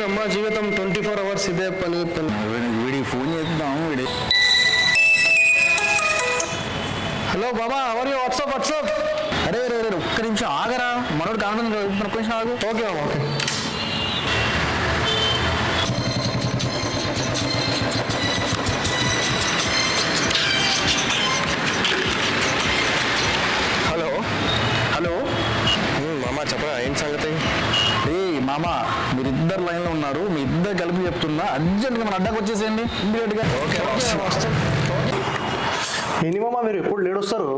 అమ్మ జీవితం 24 hours ఇదే పని. వీడికి ఫోన్ చేద్దాం. హలో బాబా, ఎవరి వాట్సాప్. అరే ఒక్క నిమిషం ఆగరా, మనోడు కానుంది, ఒక్క నిమిషం ఆగు. ఓకే అమ్మ, ఓకే. హలో మామ చెప్పరా, ఏం సంగతి? మామ, మీరిద్దరు లైన్లో ఉన్నారు, మీ ఇద్దరు కలిపి చెప్తున్నా, అర్జెంట్గా మన అడ్డాకి వచ్చేసేయండి ఇమ్మీడియట్గా. ఓకే ఏంటి మామ మీరు ఎప్పుడు లేట్ వస్తారు?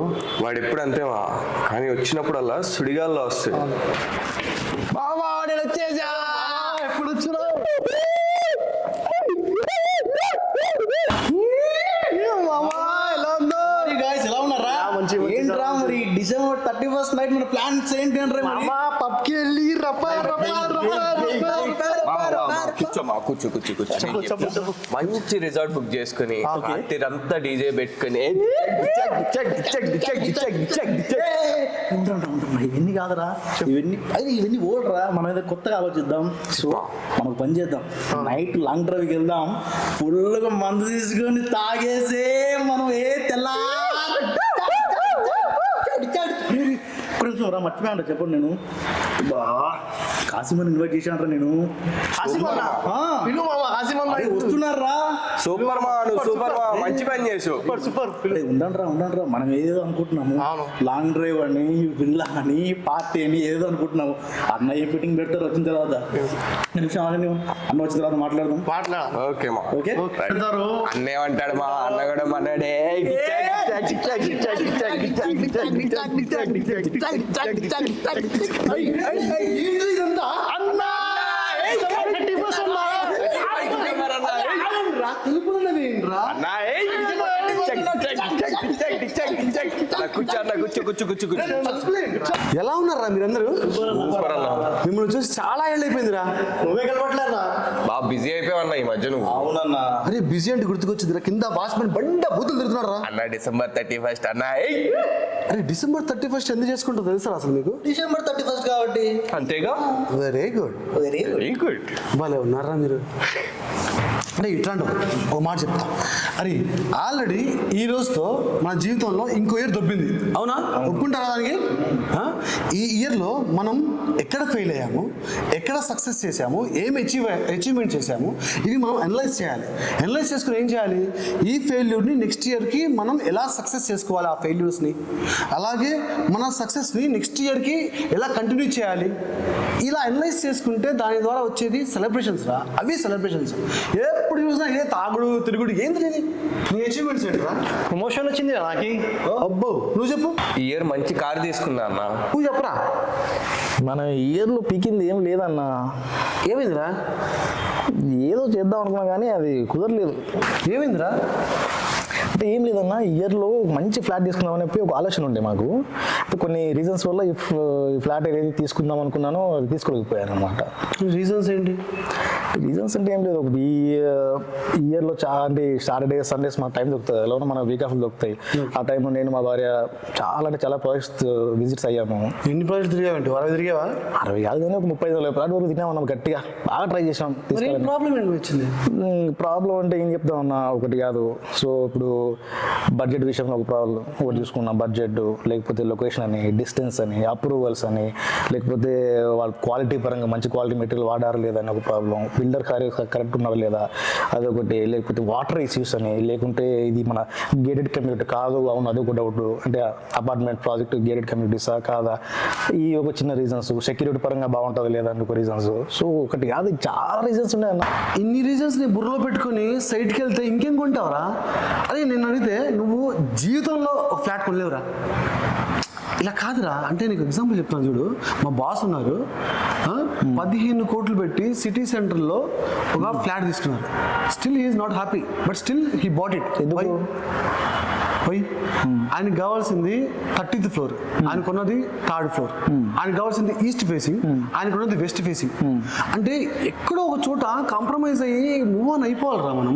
వాడు ఎప్పుడు అంతేమా, కానీ వచ్చినప్పుడల్లా సుడిగాల్లో వస్తుంది. బాబా నేను వచ్చేసా. ఎప్పుడు వచ్చినా ఎలా ఉన్నారా? ఏంట్రా మరి December 31st నైట్ మన ప్లాన్స్ ఏంటి అంటే పబ్కి వెళ్ళి కూర్చో. మంచి రిసార్ట్ బుక్ చేసుకుని అంతా డీజే పెట్టుకుని ఇవన్నీ కాదురా, ఇవన్నీ ఓడరా, మనం ఏదో కొత్తగా ఆలోచిద్దాం. సో మనకు పని చేద్దాం, నైట్ లాంగ్ డ్రైవ్కి వెళ్దాం, ఫుల్గా మందు తీసుకొని తాగేసే మనం తెల్లా మర్చిపోయాను చెప్పండి. నేను కాసిమని ఇన్వైట్ చేశాను నేను. వస్తున్నారా? సూపర్ మా, నువ్వు సూపర్ మా, మంచి పని చేసు. సూపర్ ఉండండిరా, మనం ఏదో అనుకుంటున్నాము, లాంగ్ డ్రైవ్ అని, విల్లా అని, పార్టీ అని ఏదో అనుకుంటున్నాము. అన్న ఏ ఫిట్టింగ్ పెడతారు వచ్చిన తర్వాత, నిమిషం అన్న వచ్చిన తర్వాత మాట్లాడదాం. ఓకే మా, ఓకే అన్నేమంటాడు మా, అన్న కూడా మనడే. ఎలా ఉన్నారా మీరందరూ? మిమ్మల్ని చూసి చాలా ఏళ్ళు అయిపోయిందిరా. నువ్వే కలవట్లేదా? బాగా బిజీ అయిపోయావన్నా ఈ మధ్య నువ్వు. అవునన్నా. అరే బిజీ అంటే గుర్తుకొచ్చిందిరా, కింద వాచ్మెన్ బండ బూతులు తిరుగుతున్నారా అన్న. December 31st అన్న. అరే December 31st ఎందుకు చేసుకుంటారో తెలుసా అసలు మీకు? December 31st కాబట్టి. అంతేగా. Very good. Very good. భలే ఉన్నారా మీరు. అంటే ఇట్లాంటి ఒక మాట చెప్తా. అరే ఆల్రెడీ ఈ రోజుతో మన జీవితంలో ఇంకో ఇయర్ దొబ్బింది, అవునా? ఒప్పుకుంటారా దానికి? ఈ ఇయర్లో మనం ఎక్కడ ఫెయిల్ అయ్యాము, ఎక్కడ సక్సెస్ చేసాము, ఏం అచీవ్మెంట్ చేసాము, ఇవి మనం అనలైజ్ చేయాలి. అనలైజ్ చేసుకుని ఏం చేయాలి, ఈ ఫెయిల్యూర్ని నెక్స్ట్ ఇయర్కి మనం ఎలా సక్సెస్ చేసుకోవాలి, ఆ ఫెయిల్యూర్స్ని, అలాగే మన సక్సెస్ని నెక్స్ట్ ఇయర్కి ఎలా కంటిన్యూ చేయాలి. ఇలా అనలైజ్ చేసుకుంటే దాని ద్వారా వచ్చేది సెలబ్రేషన్స్ రా. అవి సెలబ్రేషన్స్. ఎప్పుడు చూసినా ఏ తాగుడు తిరుగుడు ఏం తెలియదు. నీ అచీవ్మెంట్స్ ఏంటరా? ప్రమోషన్ వచ్చింది నాకి. అబ్బో నువ్వు చెప్పు. ఈ ఇయర్ మంచి కార్ తీసుకున్నా అన్న. నువ్వు చెప్పరా. మన ఇయర్లో పీకింది ఏం లేదన్నా. ఏమైందిరా? ఏదో చేద్దాం అనుకున్నా కానీ అది కుదరలేదు. ఏమైందిరా? అంటే ఏం లేదన్నా, ఇయర్లో మంచి ఫ్లాట్ తీసుకుందామని చెప్పి ఒక ఆలోచన ఉండే మాకు. కొన్ని రీజన్స్ వల్ల ఈ ఫ్లాట్ ఏదైతే తీసుకుందాం అనుకున్నానో అది తీసుకోలేకపోయాను అనమాట. రీజన్స్ ఏంటి? రీజన్స్ అంటే ఏం లేదు, ఒక ఇయర్లో చాలా అంటే సాటర్డే సండేస్ మాకు టైం దొరుకుతుంది, ఎలా మన వీక్ ఆఫ్ దొరుకుతాయి. ఆ టైంలో నేను మా భార్య చాలా ప్రాజెక్ట్స్ విజిట్స్ అయ్యాము. ఎన్ని ప్రాజెక్ట్స్ తిరిగావండి? 60 తిరిగావా? 60 కాదు కానీ ఒక 35 ఫ్లాట్ వరకు తిన్నామన్నాం, గట్టిగా బాగా ట్రై చేసాం. ప్రాబ్లం ఏంటి వచ్చింది? ప్రాబ్లం అంటే ఏం చెప్తాం అన్న, ఒకటి కాదు. సో ఇప్పుడు బడ్జెట్ విషయంలో ఒక ప్రాబ్లం ఒకటి చూసుకున్నాం. బడ్జెట్, లేకపోతే లొకేషన్ అని, డిస్టెన్స్ అని, అప్రూవల్స్ అని, లేకపోతే వాళ్ళ క్వాలిటీ పరంగా మంచి క్వాలిటీ మెటీరియల్ వాడారా లేదని ఒక ప్రాబ్లం, బిల్డర్ కరెక్ట్ ఉన్నారా లేదా అదొకటి, లేకపోతే వాటర్ ఇష్యూస్ అని, లేకుంటే ఇది మన గేటెడ్ కమ్యూనిటీ కాదు, అవును అదొక డౌట్, అంటే అపార్ట్మెంట్ ప్రాజెక్ట్ గేటెడ్ కమ్యూనిటీసా కాదా, ఈ ఒక చిన్న రీజన్స్, సెక్యూరిటీ పరంగా బాగుంటుంది లేదా అని ఒక రీజన్స్. సో ఒకటి కాదు, చాలా రీజన్స్ ఉన్నాయి అన్న. ఇన్ని రీజన్స్ ని బుర్రలో పెట్టుకుని సైట్కి వెళ్తే ఇంకేం కొంటావరా? అదే నేను అడిగితే నువ్వు జీవితంలో ఒక ఫ్లాట్ కొనలేవురా. ఇలా కాదురా, అంటే నీకు ఎగ్జాంపుల్ చెప్తాను చూడు. మా బాస్ ఉన్నారు, 15 కోట్లు పెట్టి సిటీ సెంటర్లో ఒక ఫ్లాట్ తీసుకున్నారు. Still he is not happy, but still he bought it. పోయి ఆయనకి కావాల్సింది 30th ఫ్లోర్, ఆయన కొన్నది 3rd ఫ్లోర్, ఆయనకి కావాల్సింది ఈస్ట్ ఫేసింగ్, ఆయన కొన్నది వెస్ట్ ఫేసింగ్. అంటే ఎక్కడో ఒక చోట కాంప్రమైజ్ అయ్యి మూవ్ ఆన్ అయిపోవాలిరా మనం.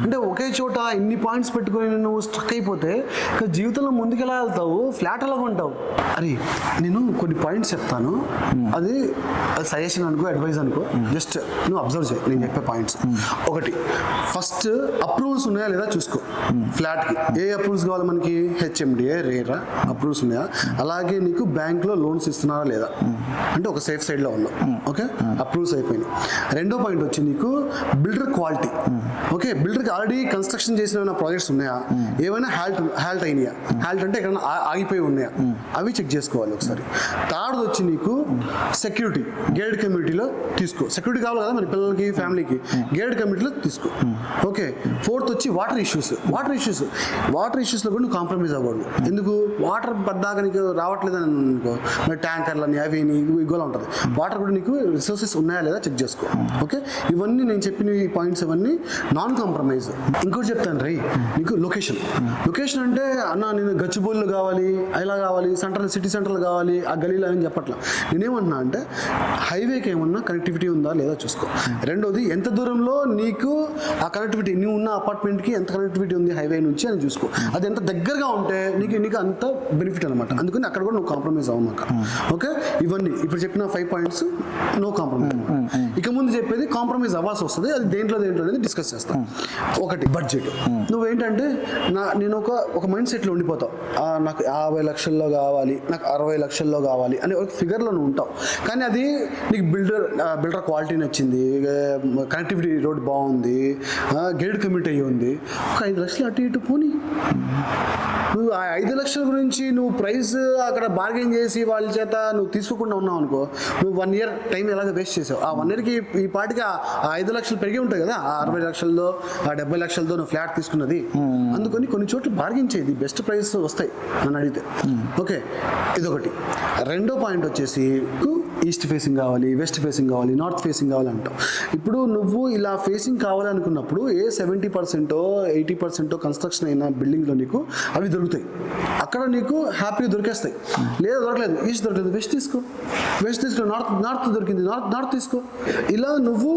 అంటే ఒకే చోట ఇన్ని పాయింట్స్ పెట్టుకొని నువ్వు స్ట్రక్ అయిపోతే ఇక జీవితంలో ముందుకెలా వెళ్తావు, ఫ్లాట్ ఎలా కొంటావు? అరే నేను కొన్ని పాయింట్స్ చెప్తాను, అది సజెషన్ అనుకో, అడ్వైజ్ అనుకో, జస్ట్ నువ్వు అబ్జర్వ్ చేయి నేను చెప్పే పాయింట్స్. ఒకటి, ఫస్ట్ అప్రూవల్స్ ఉన్నాయా లేదా చూసుకో. ఫ్లాట్కి ఏ అప్రూవల్స్ కావాలి మనకి? హెచ్ఎండిఏ, రేరా అప్రూవల్స్ ఉన్నాయా, అలాగే నీకు బ్యాంక్లో లోన్స్ ఇస్తున్నారా లేదా, అంటే ఒక సేఫ్ సైడ్లో ఉన్నావు. ఓకే, అప్రూవల్స్ అయిపోయినాయి. రెండో పాయింట్ వచ్చి నీకు బిల్డర్ క్వాలిటీ. ఓకే, బిల్డర్కి ఆల్రెడీ కన్స్ట్రక్షన్ చేసిన ఏమైనా ప్రాజెక్ట్స్ ఉన్నాయా, ఏమైనా హ్యాల్ట్ అయినాయా, హ్యాల్ట్ అంటే ఎక్కడైనా ఆగిపోయి ఉన్నాయా, అవి చెక్ చేసుకోవాలి ఒకసారి. థర్డ్ వచ్చి నీకు సెక్యూరిటీ, గేటెడ్ కమ్యూనిటీలో తీసుకో. సెక్యూరిటీ కావాలి కదా మన పిల్లలకి, ఫ్యామిలీకి, గేటెడ్ కమ్యూనిటీలో తీసుకో. ఓకే, ఫోర్త్ వచ్చి వాటర్ ఇష్యూస్లో కూడా నువ్వు కాంప్రమైజ్ అవ్వకూడదు. ఎందుకు? వాటర్ పడ్డాక నీకు రావట్లేదని అనుకో, మరి ట్యాంకర్లని అవి ఇగోలా ఉంటుంది. వాటర్ కూడా నీకు రిసోర్సెస్ ఉన్నాయా లేదా చెక్ చేసుకో. ఓకే, ఇవన్నీ నేను చెప్పిన ఈ పాయింట్స్ ఇవన్నీ నాన్ కాంప్రమైజ్. ఇంకోటి చెప్తాను రై, నీకు లొకేషన్ అంటే అన్న నేను గచ్చిబౌలిలో కావాలి, ఇలా కావాలి, సిటీ సెంటర్లో కావాలి, ఆ గలీలో అని చెప్పట్లా. నేనేమన్నా అంటే హైవేకి ఏమన్నా కనెక్టివిటీ ఉందా లేదా చూసుకో. రెండోది, ఎంత దూరంలో నీకు ఆ కనెక్టివిటీ, నువ్వు ఉన్న అపార్ట్మెంట్కి ఎంత కనెక్టివిటీ ఉంది హైవే నుంచి అని చూసుకో. అది ఎంత దగ్గరగా ఉంటే నీకు అంత బెనిఫిట్ అనమాట. అందుకని అక్కడ కూడా నువ్వు కాంప్రమైజ్ అవ్వమాక. ఓకే, ఇవన్నీ ఇప్పుడు చెప్పిన 5 పాయింట్స్ నో కాంప్రమైజ్. ఇక ముందు చెప్పేది కాంప్రమైజ్ అవ్వాల్సి వస్తుంది, అది దేంట్లో అనేది డిస్కస్ చేస్తాం. ఒకటి, బడ్జెట్. నువ్వేంటంటే నేను ఒక మైండ్ సెట్లో ఉండిపోతావు, నాకు 50 లక్షల్లో కావాలి, నాకు 60 లక్షల్లో కావాలి అనే ఒక ఫిగర్లో నువ్వు ఉంటావు. కానీ అది నీకు బిల్డర్ క్వాలిటీ నచ్చింది, కనెక్టివిటీ రోడ్ బాగుంది, గేటెడ్ కమ్యూనిటీ అయ్యి ఉంది, ఒక 5 లక్షలు అటు ఇటు పోనీ. నువ్వు ఆ 5 లక్షల గురించి నువ్వు ప్రైస్ అక్కడ బార్గెన్ చేసి వాళ్ళ చేత నువ్వు తీసుకోకుండా ఉన్నావు అనుకో, నువ్వు 1 ఇయర్ టైం ఎలాగ వేస్ట్ చేసావు. ఆ 1 ఇయర్కి ఈ పాటికి ఆ 5 లక్షలు పెరిగి ఉంటాయి కదా, ఆ 60 లక్షలతో ఆ 70 లక్షలతో నువ్వు ఫ్లాట్ తీసుకున్నది. అందుకని కొన్ని చోట్ల బార్గెన్ చేయదు, బెస్ట్ ప్రైస్ వస్తాయి నన్ను అడిగితే. ఓకే, ఇదొకటి. రెండో పాయింట్ వచ్చేసి ఈస్ట్ ఫేసింగ్ కావాలి, వెస్ట్ ఫేసింగ్ కావాలి, నార్త్ ఫేసింగ్ కావాలి అంటావు. ఇప్పుడు నువ్వు ఇలా ఫేసింగ్ కావాలనుకున్నప్పుడు 70% 80% కన్స్ట్రక్షన్ అయిన బిల్డింగ్లో నీకు అవి దొరుకుతాయి, అక్కడ నీకు హ్యాపీగా దొరికేస్తాయి. లేదా దొరకలేదు, ఈస్ట్ దొరకలేదు, వెస్ట్ తీసుకో, నార్త్ దొరికింది, నార్త్ తీసుకో. ఇలా నువ్వు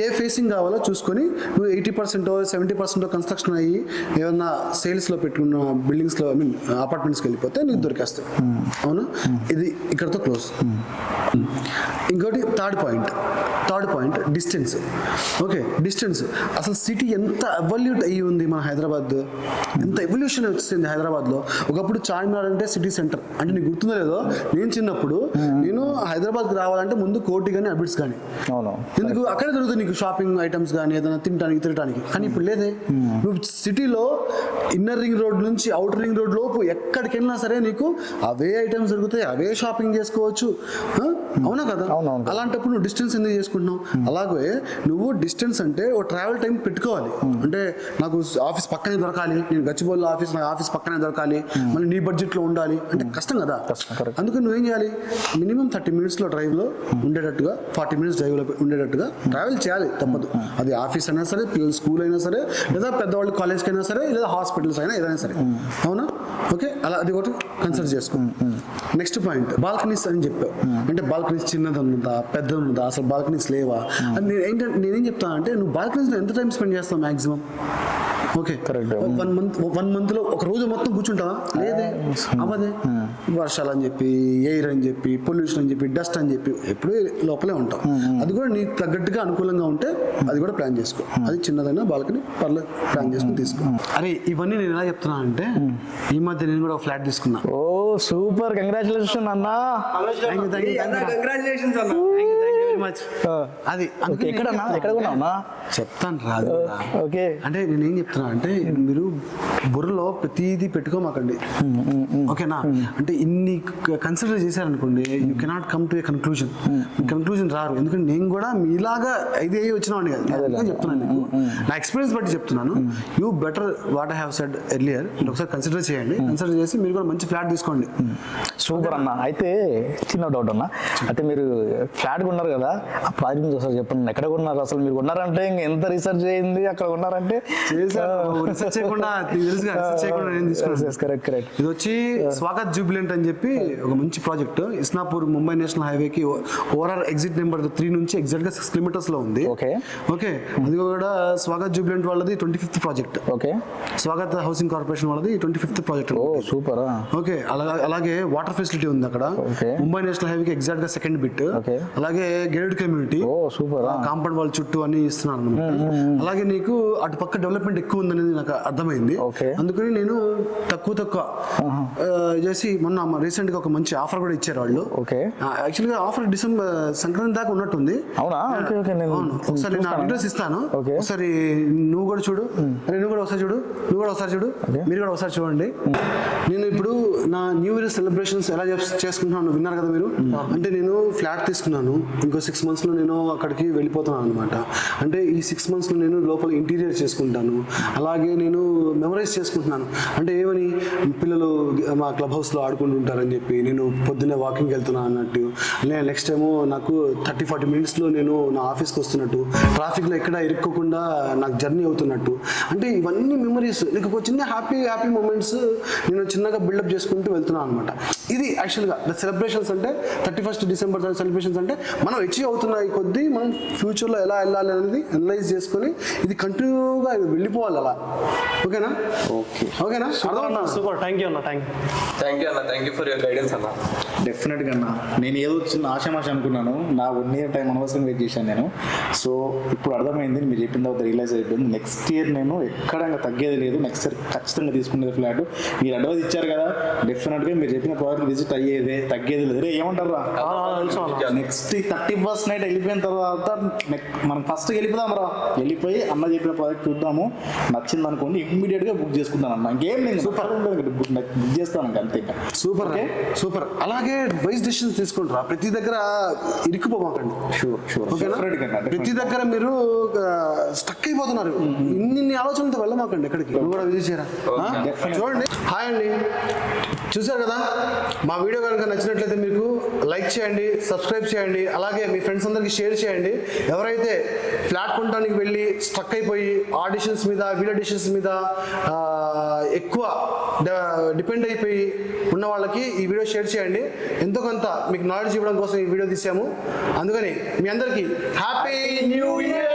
ఏ ఫేసింగ్ కావాలో చూసుకొని నువ్వు 80% 70% కన్స్ట్రక్షన్ అయ్యి ఏమన్నా సేల్స్లో పెట్టుకున్న బిల్డింగ్స్లో అపార్ట్మెంట్స్కి వెళ్ళిపోతే నీకు దొరికేస్తాయి. అవునా, ఇది ఇక్కడతో క్లోజ్. ఇంకోటి third point distance. Okay, distance. అసలు సిటీ ఎంత ఎవల్యూట్ అయ్యి ఉంది మన హైదరాబాద్, ఎంత ఎవల్యూషన్ వచ్చింది హైదరాబాద్లో. ఒకప్పుడు చార్మినార్ అంటే సిటీ సెంటర్, అంటే నీకు గుర్తుందో లేదో, నేను చిన్నప్పుడు నేను హైదరాబాద్కి రావాలంటే ముందు కోటి కానీ అబిడ్స్ కానీ, ఎందుకు అక్కడే దొరుకుతుంది నీకు షాపింగ్ ఐటమ్స్ కానీ ఏదైనా తినడానికి. కానీ ఇప్పుడు లేదే, నువ్వు సిటీలో ఇన్నర్ రింగ్ రోడ్ నుంచి అవుటర్ రింగ్ రోడ్ లోపు ఎక్కడికి వెళ్ళినా సరే నీకు అవే ఐటమ్స్ దొరుకుతాయి, అవే షాపింగ్ చేసుకోవచ్చు. అవునా కదా? అలాంటప్పుడు నువ్వు డిస్టెన్స్ ఎందుకు చేసుకుంటున్నావు? అలాగే నువ్వు డిస్టెన్స్ అంటే ఓ ట్రావెల్ టైం పెట్టుకోవాలి. అంటే నాకు ఆఫీస్ పక్కనే దొరకాలి, నేను గచ్చిబౌలిలో నా ఆఫీస్ పక్కనే దొరకాలి, మళ్ళీ నీ బడ్జెట్లో ఉండాలి అంటే కష్టం కదా. అందుకని నువ్వేం చేయాలి, మినిమం 30 minutesలో డ్రైవ్లో ఉండేటట్టుగా, 40 minutes డ్రైవ్లో ఉండేటట్టుగా ట్రావెల్ చేయాలి, తప్పదు. అది ఆఫీస్ అయినా సరే, పిల్లలు స్కూల్ అయినా సరే, లేదా పెద్దవాళ్ళు కాలేజ్కి అయినా సరే, లేదా హాస్పిటల్స్ అయినా ఏదైనా సరే. అవునా? ఓకే, అలా అది ఒకటి కన్సిడర్ చేసుకో. నెక్స్ట్ పాయింట్, బాల్కనీస్ అని చెప్పావు. అంటే బాల్కనీస్ చిన్నది ఉన్నదా, పెద్దది ఉన్నదా, అసలు బాల్కనీస్ లేవా అని నేనేం చెప్తాను అంటే, నువ్వు బాల్కనీస్లో ఎంత టైం స్పెండ్ చేస్తావు మ్యాక్సిమం? ఓకే, 1 monthలో ఒక రోజు మొత్తం కూర్చుంటావా? లేదే, అవ్వదే. వర్షాలు అని చెప్పి, ఎయిర్ అని చెప్పి, పొల్యూషన్ అని చెప్పి, డస్ట్ అని చెప్పి ఎప్పుడూ లోపలే ఉంటావు. అది కూడా నీకు తగ్గట్టుగా అనుకూలంగా ఉంటే అది కూడా ప్లాన్ చేసుకో. అది చిన్నదైనా బాల్కనీ పర్లేదు ప్లాన్ చేసుకుని తీసుకో. అరే ఇవన్నీ నేను ఎలా చెప్తున్నా అంటే, ఈ మధ్య నేను కూడా ఒక ఫ్లాట్ తీసుకున్నా. ఓ సూపర్, కంగ్రాచులేషన్ అన్నా. కంగ్రాచులేషన్స్ అన్న. అది ఎక్కడ కొన్నావునా? చెప్తాను రాదు. ఓకే, అంటే నేనేం చెప్తున్నా అంటే, మీరు బుర్రలో ప్రతిదీ పెట్టుకోమాకండి, ఓకేనా? అంటే ఇన్ని కన్సిడర్ చేశారనుకోండి, you cannot come to A conclusion రారు. ఎందుకంటే నేను కూడా మీలాగా ఐదే వచ్చినాను కదా, చెప్తున్నాను నీకు నా ఎక్స్పీరియన్స్ బట్టి చెప్తున్నాను. You better what I have said earlier, ఒకసారి కన్సిడర్ చేయండి. కన్సిడర్ చేసి మీరు కూడా మంచి ఫ్లాట్ తీసుకోండి. సూపర్ అన్న. అయితే చిన్న డౌట్ అన్న, అయితే మీరు ఫ్లాట్ కొన్నారు కదా, ఆ ప్రాజెక్ట్ నుంచి ఒకసారి చెప్పండి, ఎక్కడ కొన్నారు అసలు? మీరు కొన్నారంటే ఇంక ఎంత రీసెర్చ్ అయింది అక్కడ కొన్నారంటే? రీసెర్చ్ చేయకుండా నేను తీసుకున్నాను. Correct correct. ఇది వచ్చి స్వాగత్ జూబిలెంట్ అని చెప్పి ఒక మంచి ప్రాజెక్ట్. ఇస్నాపూర్ ముంబై నేషనల్ హైవేకి ఓఆర్ఆర్ ఎగ్జిట్ నెంబర్ 3 నుంచి ఎగ్జాక్ట్ గా 6 కిలోమీటర్స్ లో ఉంది. ఓకే ఓకే, అది కూడా స్వాగత్ జూబిలెంట్ వాళ్ళది 25th project. Okay, Swagat housing corporation వాళ్ళది 25th ప్రాజెక్ట్. ఓ సూపర్. ఓకే, అలాగే వాటర్ ఫెసిలిటీ ఉంది అక్కడ. Okay. ముంబై నేషనల్ హైవేకి ఎగ్జాక్ట్ గా సెకండ్ బిట్. Okay. అలాగే గేటెడ్ కమ్యూనిటీ, ఓ సూపర్. కాంపౌండ్ వాళ్ళ చుట్టూ అన్ని ఇస్తున్నారు అన్నమాట. అలాగే నీకు అటు పక్క డెవలప్మెంట్ ఎక్కువ ఉందనేది నాకు అర్థమైంది. Okay. అందుకని నేను తక్కువ చేసి మొన్న రీసెంట్ గా ఒక మంచి ఆఫర్ కూడా ఇచ్చారు వాళ్ళు. ఓకే, యాక్చువల్గా ఆఫర్ డిసెంబర్ సంక్రాంతి దాకా ఉన్నట్టుంది. అవునా? ఓకే ఓకే, నేను అవును, ఒకసారి నా అడ్రస్ ఇస్తాను. Okay. ఒకసారి నువ్వు కూడా చూడు, నువ్వు కూడా ఒకసారి చూడు, మీరు కూడా ఒకసారి చూడండి. నేను ఇప్పుడు నా న్యూ ఇయర్ సెలబ్రేషన్స్ ఎలా చేసుకుంటున్నాను విన్నారు కదా మీరు. అంటే నేను ఫ్లాట్ తీసుకున్నాను, ఇంకో 6 months లో నేను అక్కడికి వెళ్ళిపోతున్నాను అనమాట. అంటే ఈ 6 months లో నేను లోపల ఇంటీరియర్ చేసుకుంటాను, అలాగే నేను మెమరైజ్ చేసుకుంటున్నాను. అంటే ఏమని, పిల్లలు మా క్లబ్ హౌస్లో ఆడుకుంటుంటారని చెప్పి నేను పొద్దున్నే వాకింగ్కి వెళ్తున్నాను అన్నట్టు. నెక్స్ట్ టైము నాకు 30-40 minutesలో నేను నా ఆఫీస్కి వస్తున్నట్టు, ట్రాఫిక్లో ఎక్కడ ఇరుక్కోకుండా నాకు జర్నీ అవుతున్నట్టు. అంటే ఇవన్నీ మెమరీస్, నీకు ఒక చిన్న హ్యాపీ మూమెంట్స్ నేను చిన్నగా బిల్డప్ చేసుకుంటూ వెళ్తున్నాను అనమాట. ఇది యాక్చువల్గా సెలబ్రేషన్స్ అంటే 31st డిసెంబర్ సెలబ్రేషన్స్ అంటే మనం అచీవ్ అవుతున్నాయి కొద్దీ మనం ఫ్యూచర్లో ఎలా వెళ్ళాలి అనేది అనలైజ్ చేసుకొని ఇది కంటిన్యూగా వెళ్ళిపోవాలి అలా. ఓకేనా? ఓకేనా? సూపర్, థ్యాంక్ యూ అన్న. Thank you for your guidance అన్న. డెఫినెట్గా అన్న, నేను ఏదో చిన్న ఆశామాష అనుకున్నాను, నా 1 year టైం అనవసరం వెయిట్ చేశాను నేను. సో ఇప్పుడు అర్థమైంది, మీరు చెప్పిన తర్వాత రియలైజ్ అయిపోయింది. నెక్స్ట్ ఇయర్ నేను ఎక్కడ తగ్గేది లేదు, నెక్స్ట్ ఇయర్ ఖచ్చితంగా తీసుకునేది ఫ్లాట్. మీరు అడ్వైజ్ ఇచ్చారు కదా, డెఫినెట్గా మీరు చెప్పిన ప్రాజెక్ట్ విజిట్ అయ్యేదే, తగ్గేది లేదు. ఏమంటారు? నెక్స్ట్ 31st నైట్ వెళ్ళిపోయిన తర్వాత మనం ఫస్ట్ వెళ్ళిపోదాం రా, వెళ్ళిపోయి అన్న చెప్పిన ప్రాజెక్ట్ చూద్దాము, నచ్చింది అనుకోండి ఇమ్మీడియట్గా బుక్ చేసుకుంటాను అన్న. ఇంకేం నేను సూపర్ బుక్ చేస్తాను అంతే. సూపర్. అలాగే వైస్ డిసిషన్స్ తీసుకుంటారా, ప్రతి దగ్గర ఇరుక్కుపోమాకండి. షూర్. ప్రతి దగ్గర మీరు స్టక్ అయిపోతున్నారు, ఇన్ని ఆలోచనలతో వెళ్ళమాకండి ఎక్కడికి. నువ్వు కూడా విజిట్ చేయరా. చూడండి. హాయ్ అండి, చూసారు కదా, మా వీడియో కనుక నచ్చినట్లయితే మీకు లైక్ చేయండి, సబ్స్క్రైబ్ చేయండి, అలాగే మీ ఫ్రెండ్స్ అందరికీ షేర్ చేయండి. ఎవరైతే ఫ్లాట్ కొనడానికి వెళ్ళి స్ట్రక్ అయిపోయి ఆడిషన్స్ మీద, వీడియో డిషన్స్ మీద ఎక్కువ డిపెండ్ అయిపోయి ఉన్న వాళ్ళకి ఈ వీడియో షేర్ చేయండి. ఎంతో కొంత మీకు నాలెడ్జ్ ఇవ్వడం కోసం ఈ వీడియో తీసాము. అందుకని మీ అందరికీ హ్యాపీ న్యూ ఇయర్.